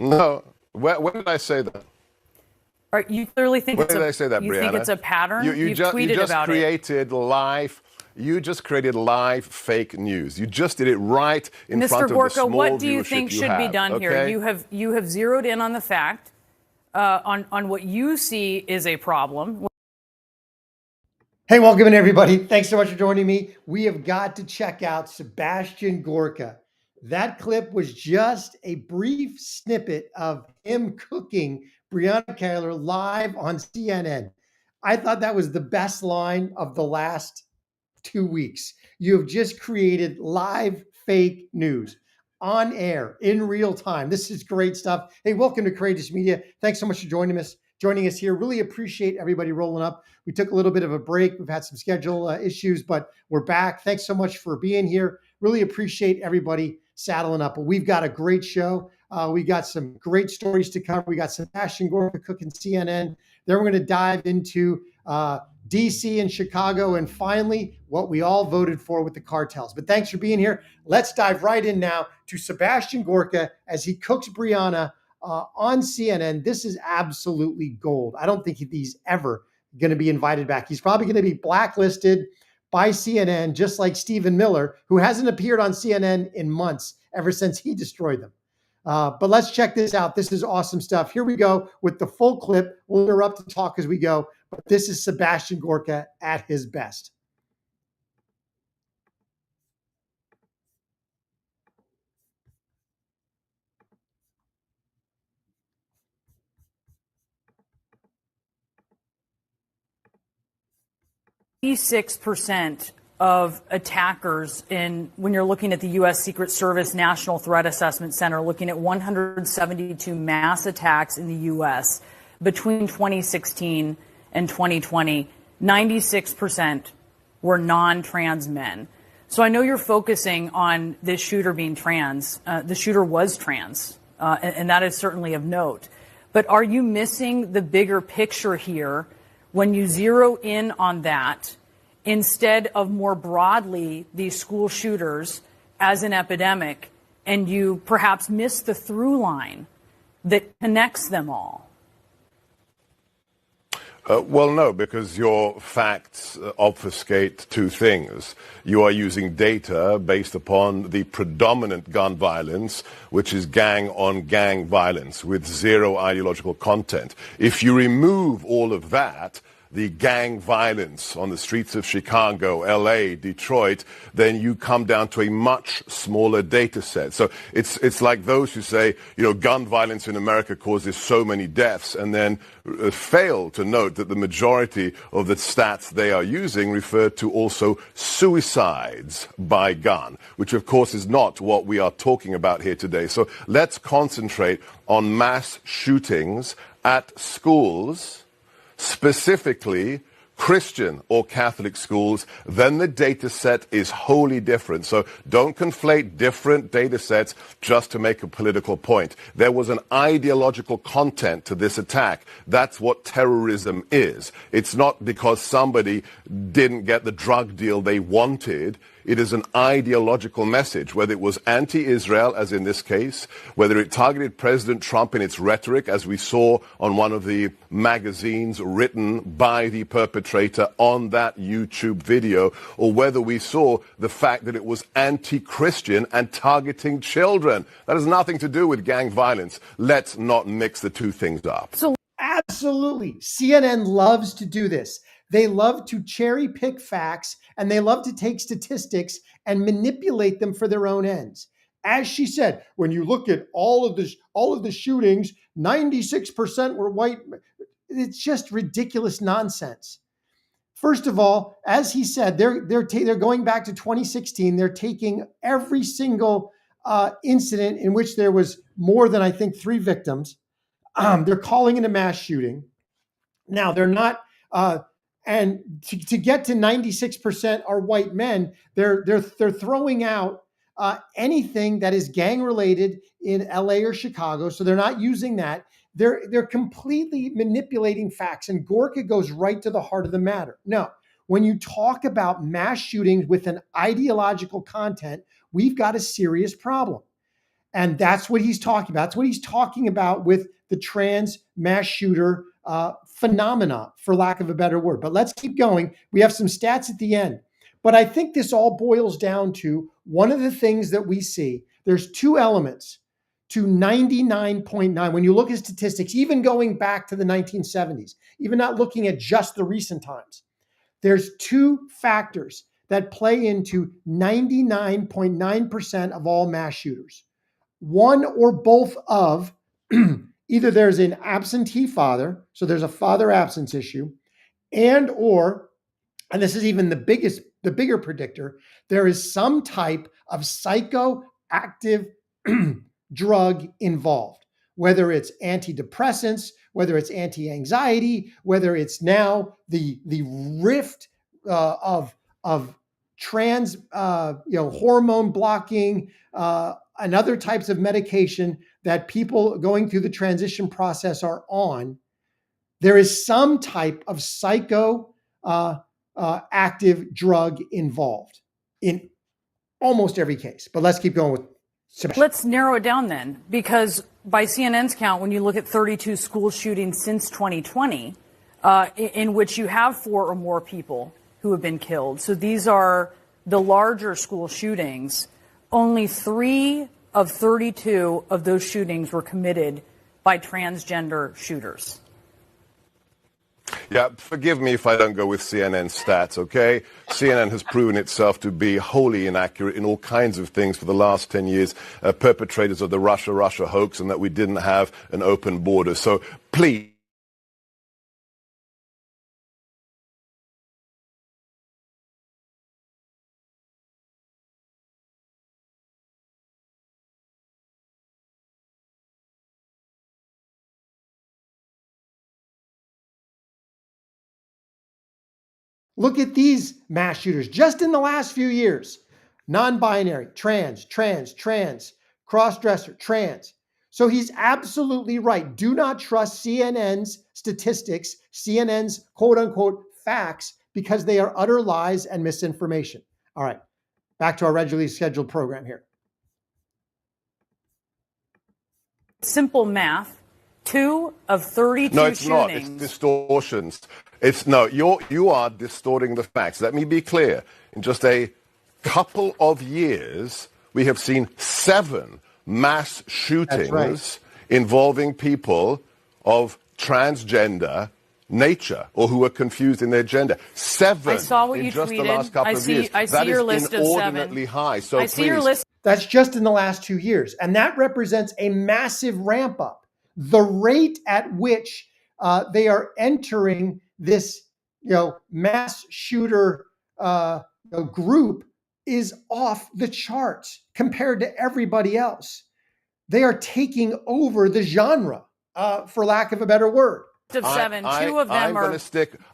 No. When did I say that? You clearly think When did I say that, you Brianna? think it's a pattern? You just tweeted about created live. You just created live fake news. You just did it right in front of the Gorka, small what do you viewership think you should be have, done okay? here? You have zeroed in on the fact on what you see is a problem. Hey, welcome in everybody. Thanks so much for joining me. We have got to check out Sebastian Gorka. That clip was just a brief snippet of him cooking Brianna Keilar live on CNN. I thought that was the best line of the last 2 weeks. You have just created live fake news on air in real time. This is great stuff. Hey, welcome to Courageous Media. Thanks so much for joining us here. Really appreciate everybody rolling up. We took a little bit of a break. We've had some schedule issues, but we're back. Thanks so much for being here. Really appreciate everybody saddling up. But we've got a great show. We got some great stories to cover. We got Sebastian Gorka cooking CNN. Then we're going to dive into DC and Chicago, and finally, what we all voted for with the cartels. But thanks for being here. Let's dive right in now to Sebastian Gorka as he cooks Brianna on CNN. This is absolutely gold. I don't think he's ever going to be invited back. He's probably going to be blacklisted by CNN, just like Stephen Miller, who hasn't appeared on CNN in months ever since he destroyed them. But let's check this out. This is awesome stuff. Here we go with the full clip. We'll interrupt the talk as we go. But this is Sebastian Gorka at his best. %of attackers when you're looking at the U.S. Secret Service National Threat Assessment Center, looking at 172 mass attacks in the U.S. between 2016 and 2020, 96% were non-trans men. So I know you're focusing on this shooter being trans. The shooter was trans, and that is certainly of note. But are you missing the bigger picture here when you zero in on that instead of more broadly these school shooters as an epidemic, and you perhaps miss the through line that connects them all? Well, no, because your facts obfuscate two things. You are using data based upon the predominant gun violence, which is gang-on-gang violence with zero ideological content. If you remove all of that, the gang violence on the streets of Chicago, LA, Detroit, then you come down to a much smaller data set. So it's like those who say, gun violence in America causes so many deaths, and then fail to note that the majority of the stats they are using refer to also suicides by gun, which of course is not what we are talking about here today. So let's concentrate on mass shootings at schools, specifically Christian or Catholic schools. Then the data set is wholly different. So don't conflate different data sets just to make a political point. There was an ideological content to this attack. That's what terrorism is. It's not because somebody didn't get the drug deal they wanted. It is an ideological message, whether it was anti-Israel, as in this case, whether it targeted President Trump in its rhetoric, as we saw on one of the magazines written by the perpetrator on that YouTube video, or whether we saw the fact that it was anti-Christian and targeting children. That has nothing to do with gang violence. Let's not mix the two things up. So absolutely. CNN loves to do this. They love to cherry pick facts, and they love to take statistics and manipulate them for their own ends. As she said, when you look at all of the shootings, 96% were white. It's just ridiculous nonsense. First of all, as he said, they're going back to 2016. They're taking every single incident in which there was more than, I think, 3 victims. They're calling it a mass shooting. Now, they're not... And to get to 96% are white men, they're throwing out anything that is gang related in LA or Chicago. So they're not using that. They're completely manipulating facts. And Gorka goes right to the heart of the matter. No, when you talk about mass shootings with an ideological content, we've got a serious problem. And that's what he's talking about. That's what he's talking about with the trans mass shooter phenomena, for lack of a better word. But let's keep going. We have some stats at the end. But I think this all boils down to one of the things that we see. There's two elements to 99.9. When you look at statistics, even going back to the 1970s, even not looking at just the recent times, there's two factors that play into 99.9% of all mass shooters. One or both of either there's an absentee father, so there's a father absence issue, and this is even the bigger predictor, there is some type of psychoactive drug involved, whether it's antidepressants, whether it's anti-anxiety, whether it's now the rift of trans hormone blocking and other types of medication that people going through the transition process are on. There is some type of active drug involved in almost every case. But let's keep going with Sebastian. Let's narrow it down then, because by CNN's count, when you look at 32 school shootings since 2020, in which you have 4 or more people who have been killed. So these are the larger school shootings. Only 3 of 32 of those shootings were committed by transgender shooters. Yeah, forgive me if I don't go with CNN stats, okay? CNN has proven itself to be wholly inaccurate in all kinds of things for the last 10 years, perpetrators of the Russia hoax, and that we didn't have an open border. So please. Look at these mass shooters just in the last few years. Non-binary, trans, cross-dresser, trans. So he's absolutely right. Do not trust CNN's statistics, CNN's quote-unquote facts, because they are utter lies and misinformation. All right, back to our regularly scheduled program here. Simple math. 2 of 32 No, it's shootings. not. It's distortions. You are distorting the facts. Let me be clear. In just a couple of years, we have seen 7 mass shootings involving people of transgender nature or who are confused in their gender. 7 I saw what in you just tweeted. the last couple of years. I see That your is list of 7. inordinately high. So I see your list. That's just in the last 2 years. And that represents a massive ramp up. The rate at which they are entering this, mass shooter group is off the charts compared to everybody else. They are taking over the genre, for lack of a better word. Of 7, 2 of them are.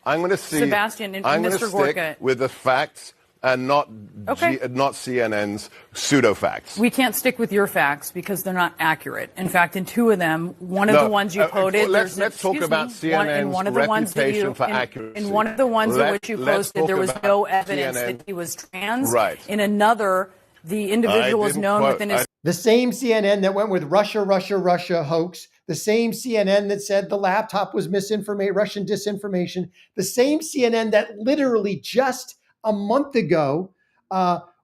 I'm going to see. Sebastian and I'm going Mr. to Gorka. stick with the facts and not CNN's pseudo facts. We can't stick with your facts because they're not accurate. In fact, in 2 of them, one of the ones you quoted. Let's talk about CNN's reputation for accuracy. In one of the ones in which you posted, there was no evidence that he was trans. Right. In another, the individual was known within his. The same CNN that went with Russia hoax, the same CNN that said the laptop was Russian disinformation, the same CNN that literally just a month ago,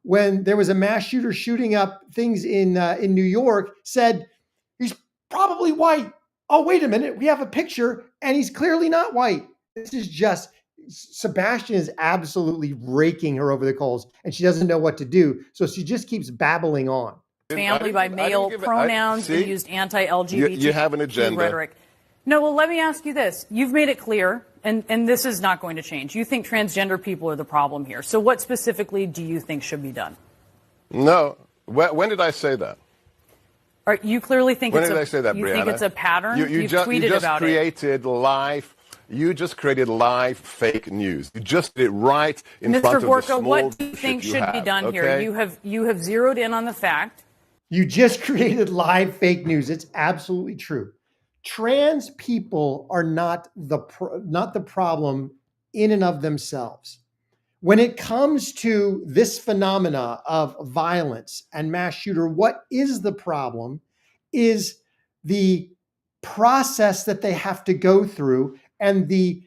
when there was a mass shooter shooting up things in New York, said he's probably white. Oh, wait a minute, we have a picture, and he's clearly not white. This is just Sebastian is absolutely raking her over the coals, and she doesn't know what to do, so she just keeps babbling on. Family by male pronouns and used anti-LGBT you have an agenda. rhetoric. No, well, let me ask you this. You've made it clear, and this is not going to change. You think transgender people are the problem here. So what specifically do you think should be done? No. When did I say that? All right, you clearly think when did I say that, you Brianna? think it's a pattern? You've tweeted about it. You just created live fake news. You just did it right in front Mr. of Gorka, the small what do you think should be done here? You have zeroed in on the fact. You just created live fake news. It's absolutely true. Trans people are not the problem in and of themselves. when it comes to this phenomena of violence and mass shooter, what is the problem is the process that they have to go through and the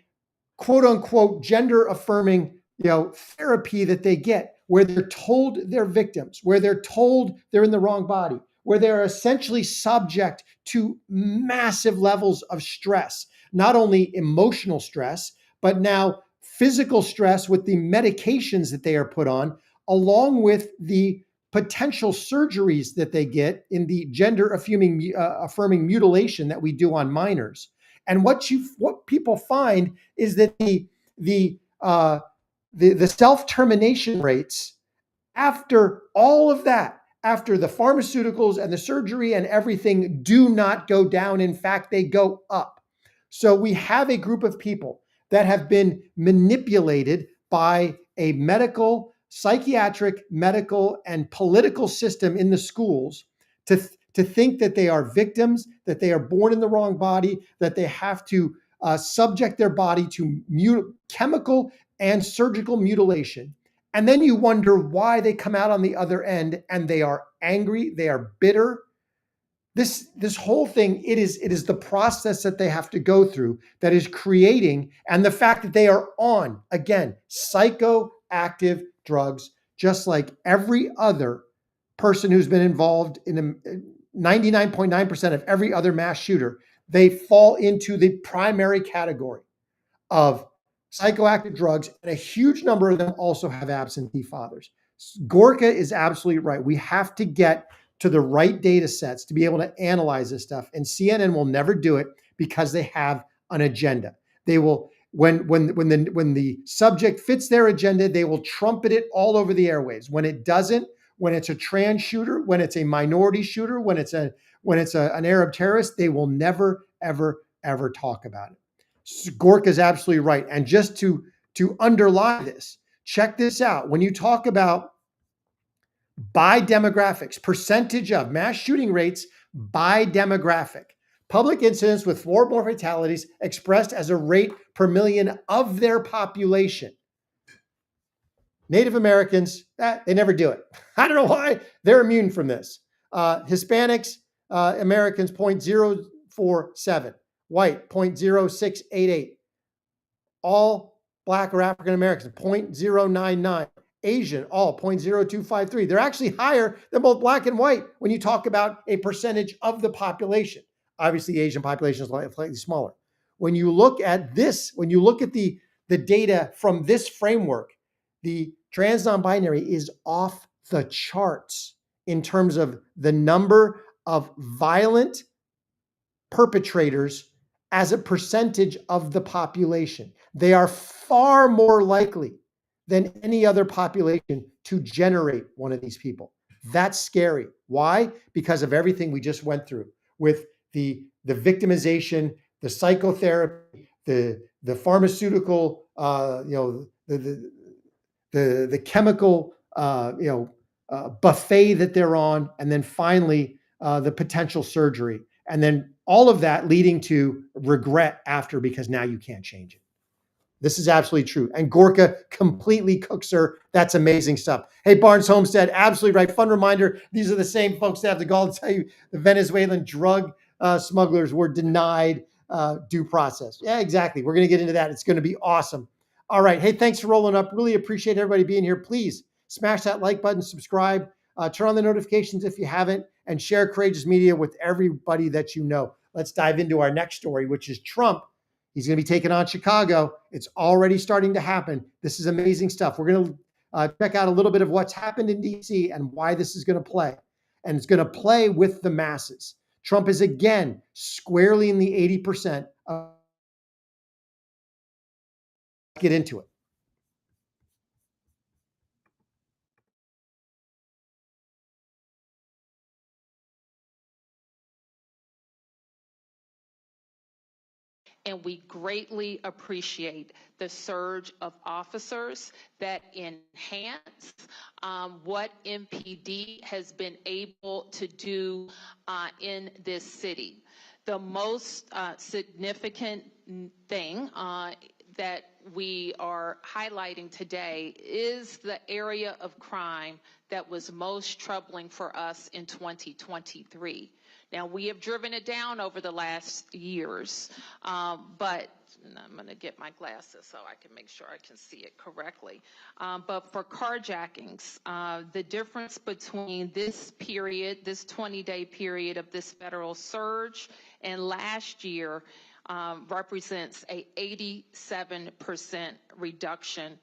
quote unquote gender affirming, therapy that they get, where they're told they're victims, where they're told they're in the wrong body, where they're essentially subject to massive levels of stress, not only emotional stress, but now physical stress with the medications that they are put on, along with the potential surgeries that they get in the gender affirming mutilation that we do on minors. And what people find is that the self-termination rates after all of that, after the pharmaceuticals and the surgery and everything, do not go down. In fact, they go up. So we have a group of people that have been manipulated by a medical, psychiatric, medical, and political system in the schools to think that they are victims, that they are born in the wrong body, that they have to subject their body to chemical and surgical mutilation. And then you wonder why they come out on the other end and they are angry, they are bitter. This whole thing, it is the process that they have to go through that is creating, and the fact that they are on, again, psychoactive drugs, just like every other person who's been involved in 99.9% of every other mass shooter, they fall into the primary category of psychoactive drugs, and a huge number of them also have absentee fathers. Gorka is absolutely right. We have to get to the right data sets to be able to analyze this stuff, and CNN will never do it because they have an agenda. They will, when the subject fits their agenda, they will trumpet it all over the airwaves. When it doesn't, when it's a trans shooter, when it's a minority shooter, when it's an Arab terrorist, they will never, ever, ever talk about it. Gorka is absolutely right. And just to underlie this, check this out. When you talk about by demographics, percentage of mass shooting rates by demographic, public incidents with 4 or more fatalities expressed as a rate per million of their population. Native Americans, they never do it. I don't know why. They're immune from this. Hispanics, Americans, 0.047. White, 0.0688. All Black or African Americans, 0.099. Asian, all 0.0253. They're actually higher than both Black and white when you talk about a percentage of the population. Obviously, the Asian population is slightly smaller. When you look at this, when you look at the data from this framework, the trans non-binary is off the charts in terms of the number of violent perpetrators as a percentage of the population. They are far more likely than any other population to generate one of these people. That's scary. Why? Because of everything we just went through with the victimization, the psychotherapy, the pharmaceutical, the chemical, buffet that they're on, and then finally the potential surgery, and then all of that leading to regret after, because now you can't change it. This is absolutely true. And Gorka completely cooks her. That's amazing stuff. Hey, Barnes Homestead, absolutely right. Fun reminder, these are the same folks that have the gall to tell you the Venezuelan drug smugglers were denied due process. Yeah, exactly. We're going to get into that. It's going to be awesome. All right. Hey, thanks for rolling up. Really appreciate everybody being here. Please smash that like button, subscribe, turn on the notifications if you haven't, and share Courageous Media with everybody that you know. Let's dive into our next story, which is Trump. He's going to be taking on Chicago. It's already starting to happen. This is amazing stuff. We're going to check out a little bit of what's happened in D.C. and why this is going to play. And it's going to play with the masses. Trump is again squarely in the 80%. Get into it. And we greatly appreciate the surge of officers that enhance what MPD has been able to do in this city. The most significant thing that we are highlighting today is the area of crime that was most troubling for us in 2023. Now, we have driven it down over the last years, but I'm going to get my glasses so I can make sure I can see it correctly. But for carjackings, the difference between this period, this 20-day period of this federal surge and last year represents a 87% reduction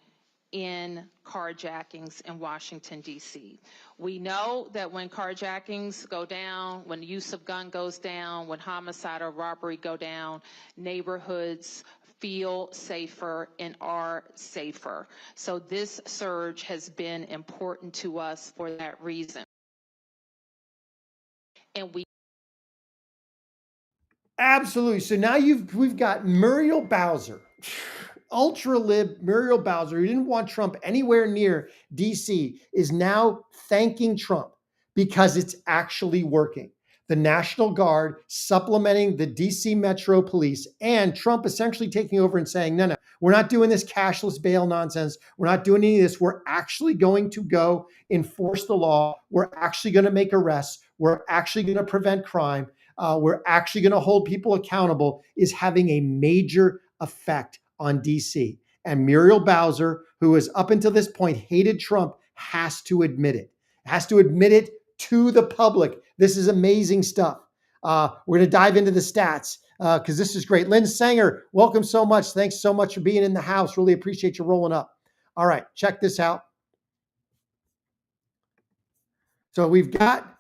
in carjackings in Washington, D.C. We know that when carjackings go down, when the use of gun goes down, when homicide or robbery go down, neighborhoods feel safer and are safer. So this surge has been important to us for that reason. And we Absolutely. So now we've got Muriel Bowser, ultra lib Muriel Bowser, who didn't want Trump anywhere near DC, is now thanking Trump because it's actually working. The National Guard supplementing the DC Metro Police, and Trump essentially taking over and saying, no, we're not doing this cashless bail nonsense. We're not doing any of this. We're actually going to go enforce the law. We're actually going to make arrests. We're actually going to prevent crime. We're actually going to hold people accountable, is having a major effect on DC. And Muriel Bowser, who has up until this point hated Trump, has to admit it. Has to admit it to the public. This is amazing stuff. We're going to dive into the stats because this is great. Lynn Sanger, welcome so much. Thanks so much for being in the house. Really appreciate you rolling up. All right, check this out. So we've got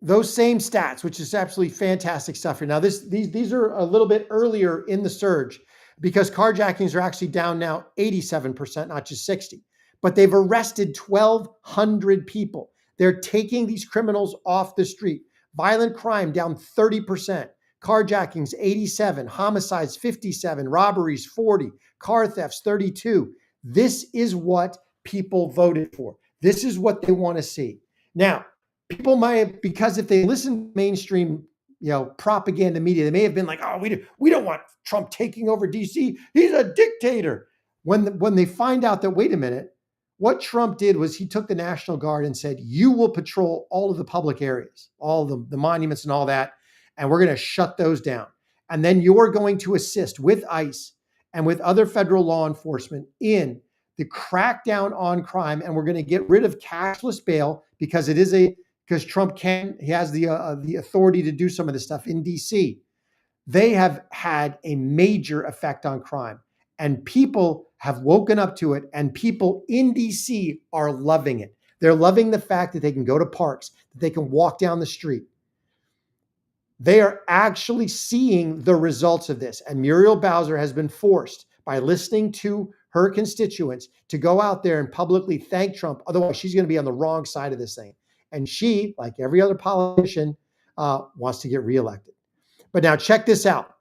those same stats, which is absolutely fantastic stuff here. Now, these are a little bit earlier in the surge because carjackings are actually down now 87%, not just 60. But they've arrested 1,200 people. They're taking these criminals off the street. Violent crime down 30%. Carjackings 87, homicides 57, robberies 40, car thefts 32. This is what people voted for. This is what they want to see. Now, people might have, because if they listen to mainstream, propaganda media, they may have been like, oh, we don't want Trump taking over DC. He's a dictator. When they find out that, wait a minute, what Trump did was he took the National Guard and said, you will patrol all of the public areas, all of the monuments and all that, and we're going to shut those down. And then you're going to assist with ICE and with other federal law enforcement in the crackdown on crime, and we're going to get rid of cashless bail because Trump he has the authority to do some of this stuff in DC. They have had a major effect on crime, and people have woken up to it, and people in DC are loving it. They're loving the fact that they can go to parks, that they can walk down the street. They are actually seeing the results of this. And Muriel Bowser has been forced by listening to her constituents to go out there and publicly thank Trump. Otherwise, she's going to be on the wrong side of this thing. And she, like every other politician, wants to get reelected. But now check this out.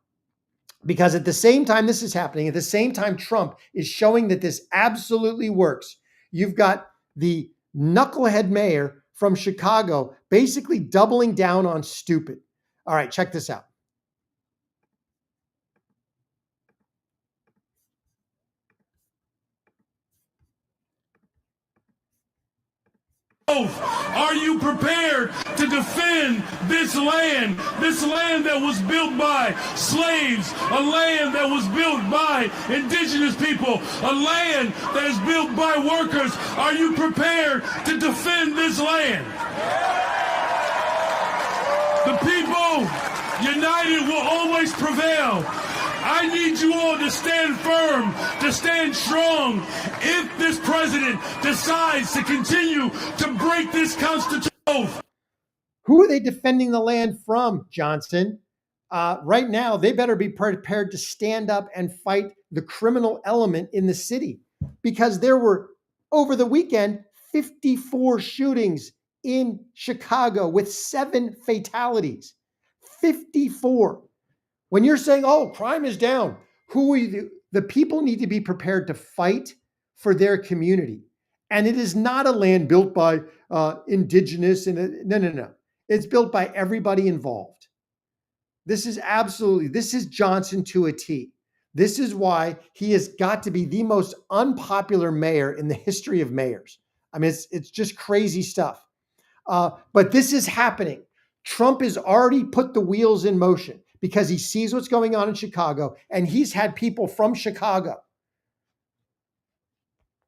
Because at the same time this is happening, at the same time Trump is showing that this absolutely works, you've got the knucklehead mayor from Chicago basically doubling down on stupid. All right, check this out. Are you prepared to defend this land that was built by slaves, a land that was built by indigenous people, a land that is built by workers? Are you prepared to defend this land? The people united will always prevail. I need you all to stand firm, to stand strong if this president decides to continue to break this Constitution. Who are they defending the land from, Johnson? Right now, they better be prepared to stand up and fight the criminal element in the city, because there were, over the weekend, 54 shootings in Chicago with 7 fatalities. 54. When you're saying, oh, crime is down, who are you? The people need to be prepared to fight for their community. And it is not a land built by indigenous. No. It's built by everybody involved. This is Johnson to a T. This is why he has got to be the most unpopular mayor in the history of mayors. I mean, it's just crazy stuff. But this is happening. Trump has already put the wheels in motion because he sees what's going on in Chicago, and he's had people from Chicago,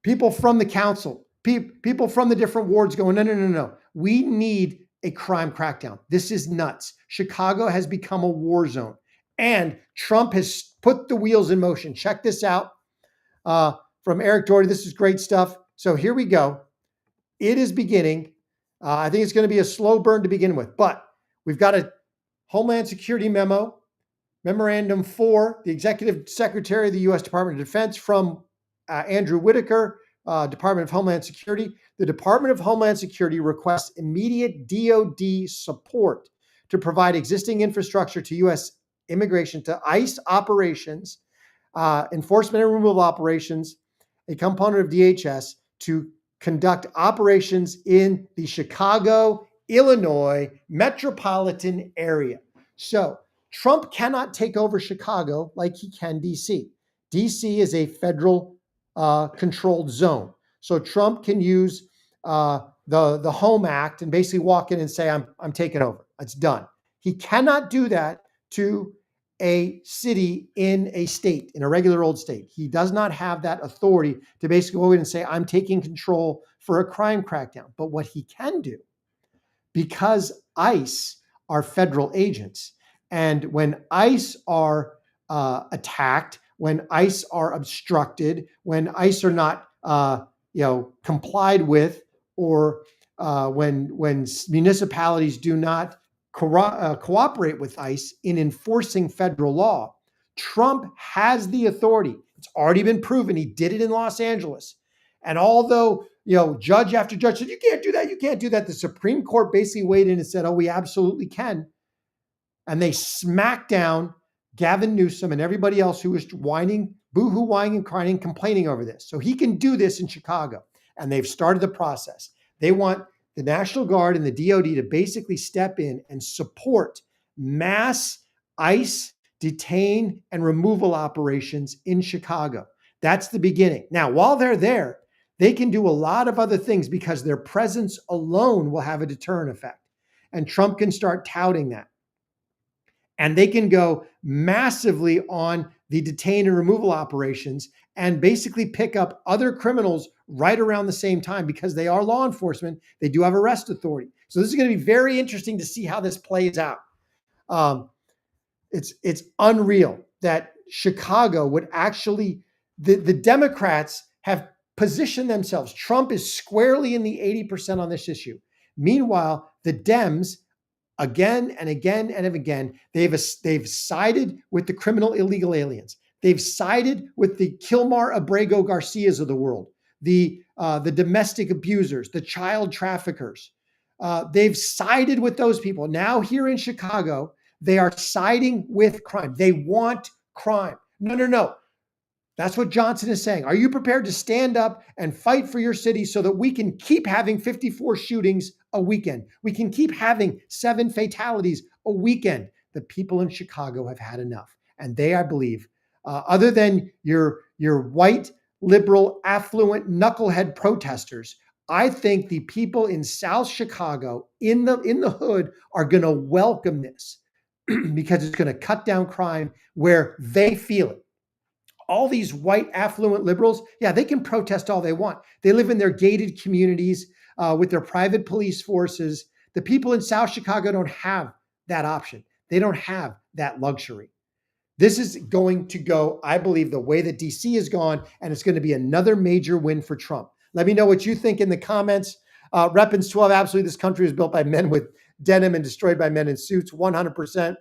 people from the council, people from the different wards going, no. We need a crime crackdown. This is nuts. Chicago has become a war zone, and Trump has put the wheels in motion. Check this out from Eric Doherty. This is great stuff. So here we go. It is beginning. I think it's going to be a slow burn to begin with, but we've got a Homeland Security memorandum for the Executive Secretary of the U.S. Department of Defense from Andrew Whitaker, Department of Homeland Security. The Department of Homeland Security requests immediate DoD support to provide existing infrastructure to U.S. immigration, to ICE operations, enforcement and removal operations, a component of DHS, to conduct operations in the Chicago, Illinois metropolitan area. So Trump cannot take over Chicago like he can DC. DC is a federal controlled zone. So Trump can use the Home Act and basically walk in and say, I'm taking over. It's done. He cannot do that to a city in a state, in a regular old state. He does not have that authority to basically go in and say, I'm taking control for a crime crackdown. But what he can do, because ICE are federal agents, and when ICE are attacked, when ICE are obstructed, when ICE are not complied with, or when municipalities do not cooperate with ICE in enforcing federal law, Trump has the authority. It's already been proven. He did it in Los Angeles. And although, judge after judge said, you can't do that, the Supreme Court basically weighed in and said, oh, we absolutely can. And they smacked down Gavin Newsom and everybody else who was whining, boohoo, whining and crying, complaining over this. So he can do this in Chicago. And they've started the process. They want the National Guard and the DoD to basically step in and support mass ICE detain and removal operations in Chicago. That's the beginning. Now, while they're there, they can do a lot of other things because their presence alone will have a deterrent effect. And Trump can start touting that. And they can go massively on the detain and removal operations and basically pick up other criminals right around the same time because they are law enforcement. They do have arrest authority. So this is going to be very interesting to see how this plays out. It's unreal that Chicago would actually, the Democrats have positioned themselves. Trump is squarely in the 80% on this issue. Meanwhile, the Dems, again and again and again, they've sided with the criminal illegal aliens. They've sided with the Kilmar Abrego Garcias of the world, the domestic abusers, the child traffickers. They've sided with those people. Now here in Chicago, they are siding with crime. They want crime. No. That's what Johnson is saying. Are you prepared to stand up and fight for your city so that we can keep having 54 shootings a weekend? We can keep having 7 fatalities a weekend. The people in Chicago have had enough. And they, I believe, other than your white, liberal, affluent, knucklehead protesters, I think the people in South Chicago, in the hood, are going to welcome this because it's going to cut down crime where they feel it. All these white, affluent liberals, yeah, they can protest all they want. They live in their gated communities with their private police forces. The people in South Chicago don't have that option. They don't have that luxury. This is going to go, I believe, the way that DC has gone, and it's going to be another major win for Trump. Let me know what you think in the comments. Reppins 12, absolutely, this country is built by men with denim and destroyed by men in suits, 100%.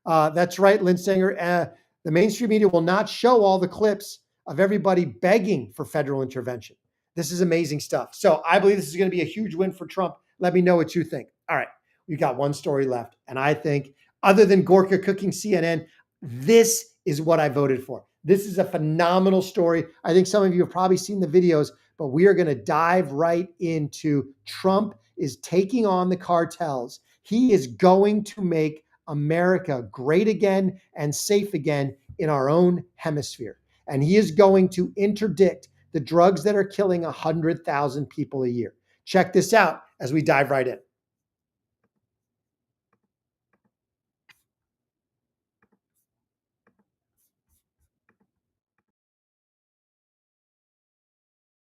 That's right, Lynn Sanger. The mainstream media will not show all the clips of everybody begging for federal intervention. This is amazing stuff. So I believe this is going to be a huge win for Trump. Let me know what you think. All right, we've got one story left. And I think, other than Gorka cooking CNN, this is what I voted for. This is a phenomenal story. I think some of you have probably seen the videos, but we are going to dive right into Trump is taking on the cartels. He is going to make America great again and safe again in our own hemisphere. And he is going to interdict the drugs that are killing 100,000 people a year. Check this out as we dive right in.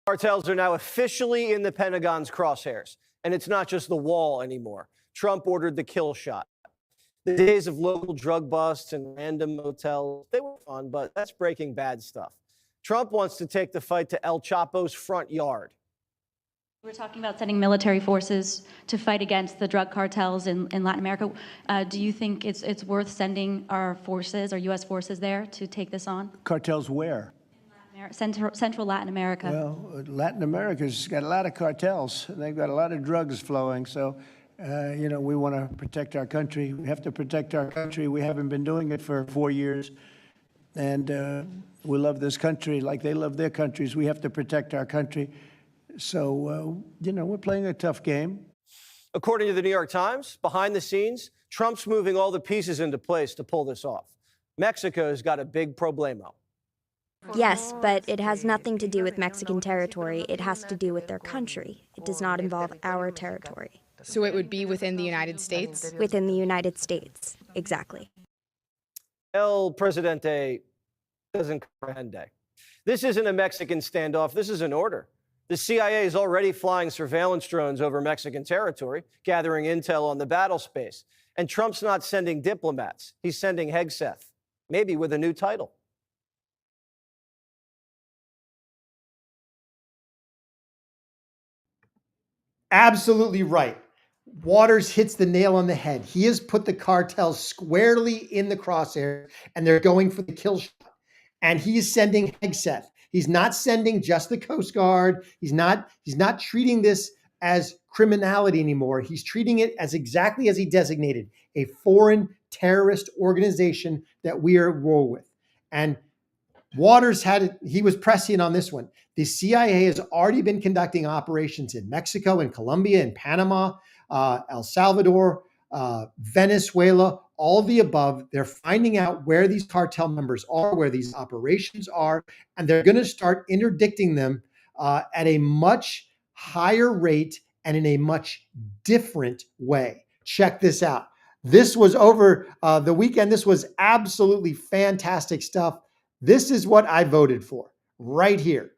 Cartels are now officially in the Pentagon's crosshairs. And it's not just the wall anymore. Trump ordered the kill shot. The days of local drug busts and random motels, they were fun, but that's Breaking Bad stuff. Trump wants to take the fight to El Chapo's front yard. We're talking about sending military forces to fight against the drug cartels in Latin America. Do you think it's worth sending our forces, our U.S. forces there to take this on? Cartels where? Central Latin America. Well, Latin America's got a lot of cartels. They've got a lot of drugs flowing. So, we want to protect our country. We have to protect our country. We haven't been doing it for 4 years. And we love this country like they love their countries. We have to protect our country. So, we're playing a tough game. According to the New York Times, behind the scenes, Trump's moving all the pieces into place to pull this off. Mexico's got a big problemo. Yes, but it has nothing to do with Mexican territory. It has to do with their country. It does not involve our territory. So it would be within the United States? Within the United States, exactly. El Presidente doesn't comprehend. This isn't a Mexican standoff. This is an order. The CIA is already flying surveillance drones over Mexican territory, gathering intel on the battle space. And Trump's not sending diplomats. He's sending Hegseth, maybe with a new title. Absolutely right. Waters hits the nail on the head. He has put the cartels squarely in the crosshair, and they're going for the kill shot. And he is sending Hegseth. He's not sending just the Coast Guard. He's not treating this as criminality anymore. He's treating it as exactly as he designated, a foreign terrorist organization that we are at war with. And Waters he was prescient on this one. The CIA has already been conducting operations in Mexico, in Colombia, in Panama, El Salvador, Venezuela, all of the above. They're finding out where these cartel members are, where these operations are, and they're going to start interdicting them at a much higher rate and in a much different way. Check this out. This was over the weekend. This was absolutely fantastic stuff. This is what I voted for right here.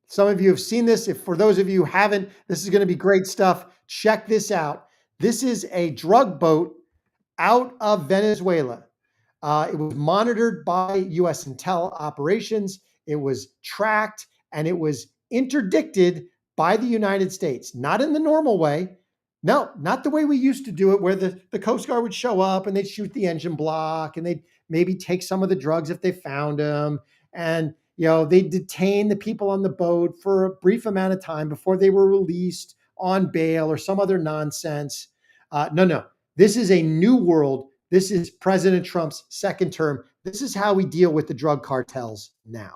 Some of you have seen this. If for those of you who haven't, this is going to be great stuff. Check this out. This is a drug boat out of Venezuela. It was monitored by U.S. intel operations. It was tracked and it was interdicted by the United States. Not in the normal way. No, not the way we used to do it, where the Coast Guard would show up and they'd shoot the engine block and they'd maybe take some of the drugs if they found them. And, they'd detain the people on the boat for a brief amount of time before they were released on bail or some other nonsense. No. This is a new world. This is President Trump's second term. This is how we deal with the drug cartels now.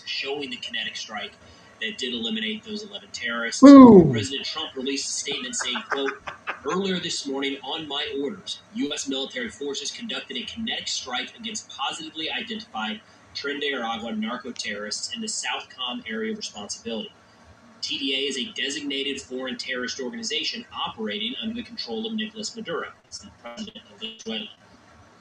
Showing the kinetic strike that did eliminate those 11 terrorists. Boom. President Trump released a statement saying, quote, "Earlier this morning, on my orders, U.S. military forces conducted a kinetic strike against positively identified Tren de Aragua narco-terrorists in the Southcom area of responsibility. TDA is a designated foreign terrorist organization operating under the control of Nicolas Maduro, the president of Venezuela,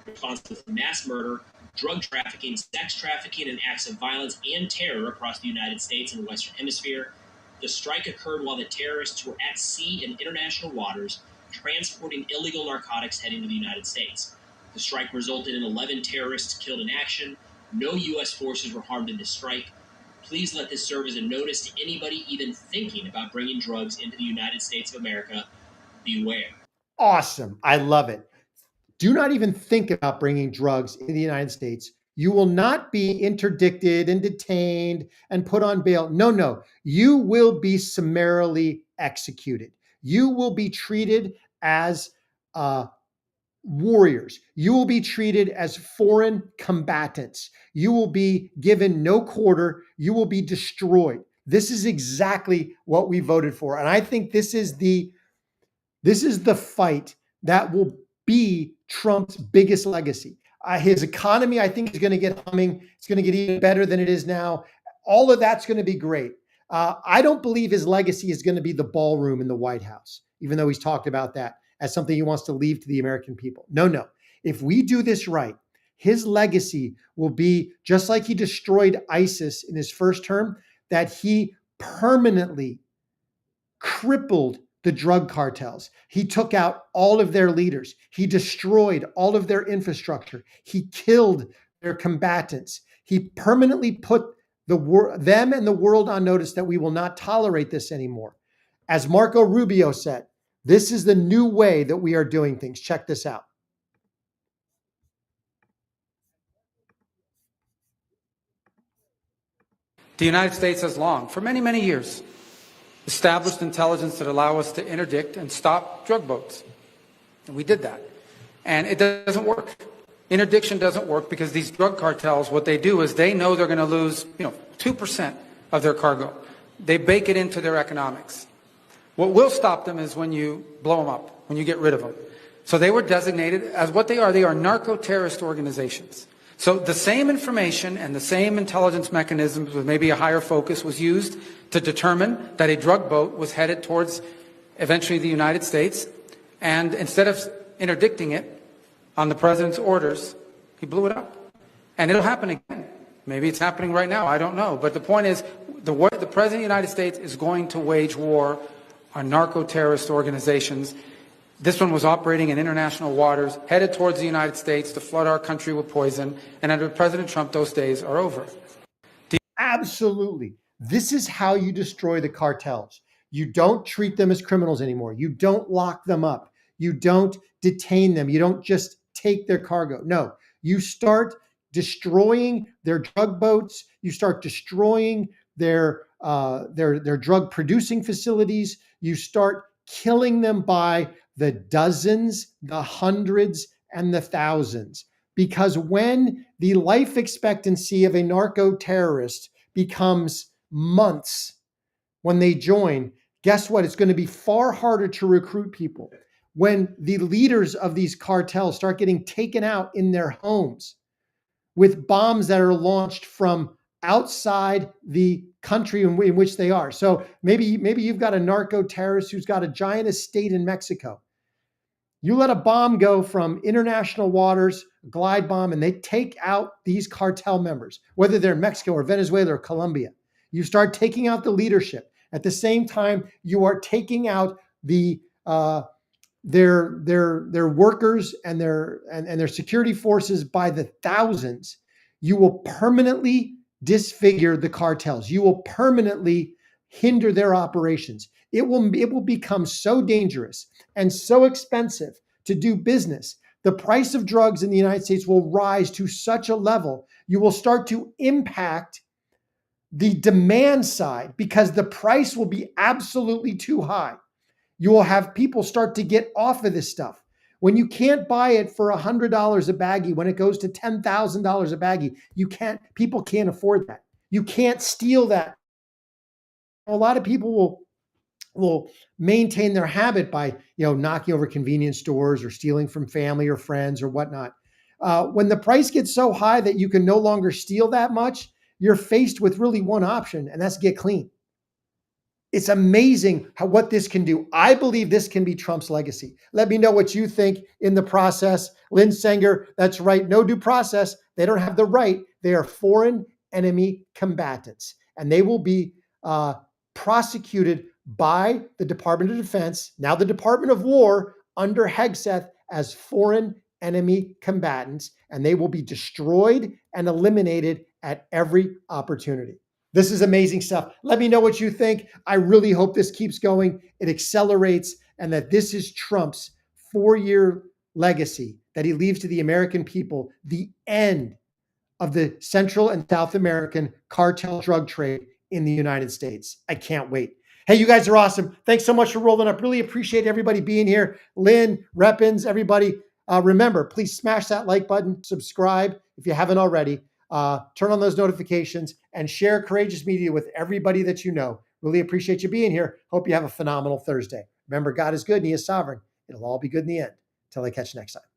responsible for mass murder, drug trafficking, sex trafficking, and acts of violence and terror across the United States and the Western Hemisphere. The strike occurred while the terrorists were at sea in international waters, transporting illegal narcotics heading to the United States. The strike resulted in 11 terrorists killed in action. No U.S. forces were harmed in this strike. Please let this serve as a notice to anybody even thinking about bringing drugs into the United States of America. Beware." Awesome. I love it. Do not even think about bringing drugs into the United States. You will not be interdicted and detained and put on bail. No. You will be summarily executed. You will be treated as warriors. You will be treated as foreign combatants. You will be given no quarter. You will be destroyed. This is exactly what we voted for. And I think this is the fight that will be Trump's biggest legacy. His economy, I think, is going to get humming. It's going to get even better than it is now. All of that's going to be great. I don't believe his legacy is going to be the ballroom in the White House, even though he's talked about that as something he wants to leave to the American people. No. If we do this right, his legacy will be just like he destroyed ISIS in his first term, that he permanently crippled the drug cartels. He took out all of their leaders. He destroyed all of their infrastructure. He killed their combatants. He permanently put them and the world on notice that we will not tolerate this anymore. As Marco Rubio said, this is the new way that we are doing things. Check this out. The United States has long, for many, many years, established intelligence that allow us to interdict and stop drug boats. And we did that. And it doesn't work. Interdiction doesn't work because these drug cartels, what they do is they know they're going to lose, 2% of their cargo. They bake it into their economics. What will stop them is when you blow them up, when you get rid of them. So they were designated as what they are. They are narco-terrorist organizations. So the same information and the same intelligence mechanisms with maybe a higher focus was used to determine that a drug boat was headed towards eventually the United States. And instead of interdicting it on the president's orders, he blew it up. And it'll happen again. Maybe it's happening right now. I don't know. But the point is, the president of the United States is going to wage war on narco-terrorist organizations. This one was operating in international waters, headed towards the United States to flood our country with poison. And under President Trump, those days are over. Absolutely. This is how you destroy the cartels. You don't treat them as criminals anymore. You don't lock them up. You don't detain them. You don't just take their cargo. No, you start destroying their drug boats. You start destroying their drug producing facilities. You start killing them by the dozens, the hundreds, and the thousands. Because when the life expectancy of a narco-terrorist becomes months when they join, guess what? It's going to be far harder to recruit people. When the leaders of these cartels start getting taken out in their homes with bombs that are launched from outside the country in which they are. So maybe you've got a narco-terrorist who's got a giant estate in Mexico. You let a bomb go from international waters, a glide bomb, and they take out these cartel members, whether they're in Mexico or Venezuela or Colombia. You start taking out the leadership. At the same time, you are taking out their workers and their security forces by the thousands. You will permanently disfigure the cartels. You will permanently hinder their operations. It will become so dangerous and so expensive to do business. The price of drugs in the United States will rise to such a level, you will start to impact the demand side because the price will be absolutely too high. You will have people start to get off of this stuff. When you can't buy it for $100 a baggie, when it goes to $10,000 a baggie, people can't afford that. You can't steal that. A lot of people will maintain their habit by, knocking over convenience stores or stealing from family or friends or whatnot. When the price gets so high that you can no longer steal that much, you're faced with really one option, and that's get clean. It's amazing what this can do. I believe this can be Trump's legacy. Let me know what you think in the process. Lynn Sanger, that's right. No due process. They don't have the right. They are foreign enemy combatants, and they will be prosecuted by the Department of Defense, now the Department of War, under Hegseth as foreign enemy combatants, and they will be destroyed and eliminated at every opportunity. This is amazing stuff. Let me know what you think. I really hope this keeps going. It accelerates, and that this is Trump's 4-year legacy that he leaves to the American people, the end of the Central and South American cartel drug trade in the United States. I can't wait. Hey, you guys are awesome. Thanks so much for rolling up. Really appreciate everybody being here. Lynn, Reppins, everybody. Remember, please smash that like button, subscribe if you haven't already. Turn on those notifications and share Courageous Media with everybody that you know. Really appreciate you being here. Hope you have a phenomenal Thursday. Remember, God is good and he is sovereign. It'll all be good in the end. Till I catch you next time.